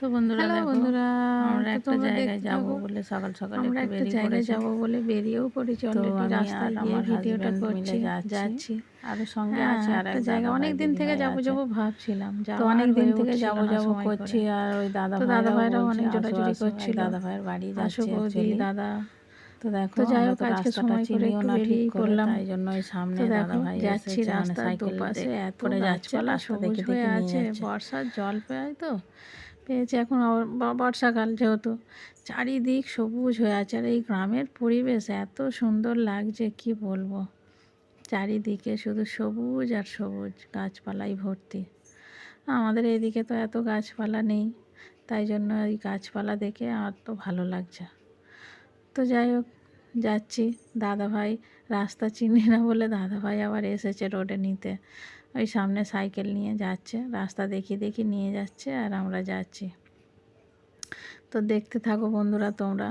তো বন্ধুরা হ্যালো দেখো, বন্ধুরা, আমরা তো একটা তোমরা জায়গায় দেখতে যাব থাকো। বলে সকাল সকাল আমরা একটু একটা বেরিয়ে জায়গায় পড়েছি। যাব বলে বেরিয়েও পড়েছি তো অলরেডি। আমি আর রাস্তায় গিয়ে আমার ভিডিওটা হাজবেন্ড মিলে করছি, যাচ্ছি। যাচ্ছি। আরও সঙ্গে হ্যাঁ, আছে আর একটা এক জায়গা দাদা ভাই অনেক দিন দিদি থেকে ভাই যাবো আছে। যাবো ভাবছিলাম, তো যাওয়া অনেক আর দিন হয়ে থেকে উঠছিল যাব না যাব সময় করছি, করে। আর ওই দাদা তো দাদা ভাইরাও ভাইরাও বলছে অনেক আসো জোরাজুরি আসো, এই করছিল, দাদা ভাইয়ের বাড়ি আসো যাচ্ছি বৌদি অ্যাকচুয়ালি। দাদা। তো দেখো, তো যাই আমরা হোক তো আজকে রাস্তাটা সময় করে চিনিও একটু না ঠিক বেরিয়েই করে, পড়লাম। তাই জন্য ওই সামনে তো দাদা দেখো ভাই যাচ্ছি, এসেছে, মানে রাস্তার সাইকেল দুপাশে এত করে যাচ্ছে, গাছপালা রাস্তা সবুজ দেখে হয়ে দেখে নিয়ে আছে। যাচ্ছে। বর্ষার জল পেয়ে তো পেয়েছে এখন, আবার বর্ষাকাল যেহেতু চারিদিক সবুজ হয়ে আছে। আর এই গ্রামের পরিবেশ এত সুন্দর লাগছে, কি বলবো। চারিদিকে শুধু সবুজ আর সবুজ, গাছপালাই ভর্তি। আমাদের এইদিকে তো এত গাছপালা নেই, তাই জন্য এই গাছপালা দেখে আমার তো ভালো লাগছে। তো যাই হোক যাচ্ছি। দাদাভাই রাস্তা চিনি না বলে দাদাভাই আবার এসেছে রোডে নিতে। ওই সামনে সাইকেল নিয়ে যাচ্ছে, রাস্তা দেখিয়ে দেখিয়ে নিয়ে যাচ্ছে আর আমরা যাচ্ছি। তো দেখতে থাকো বন্ধুরা তোমরা।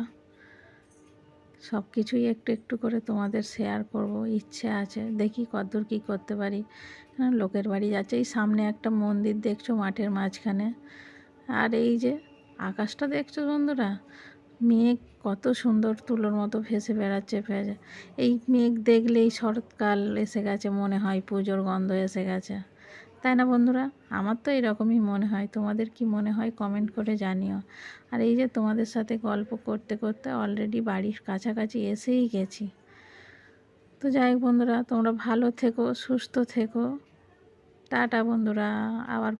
সব কিছুই একটু একটু করে তোমাদের শেয়ার করব, ইচ্ছে আছে, দেখি কতদূর কী করতে পারি। লোকের বাড়ি যাচ্ছে, এই সামনে একটা মন্দির দেখছো মাঠের মাঝখানে। আর এই যে আকাশটা দেখছো বন্ধুরা, মেঘ কত সুন্দর তুলোর মতো ভেসে বেড়াচ্ছে ভেসে। এই মেঘ দেখলেই শরৎকাল এসে গেছে মনে হয়, পুজোর গন্ধ এসে গেছে, তাই না বন্ধুরা? আমার তো এরকমই মনে হয়। তোমাদের কি মনে হয় কমেন্ট করে জানিও। আর এই যে তোমাদের সাথে গল্প করতে করতে অলরেডি বাড়ির কাছাকাছি এসেই গেছি। তো যাই হোক বন্ধুরা, তোমরা ভালো থেকো, সুস্থ থেকো। টাটা বন্ধুরা, আবার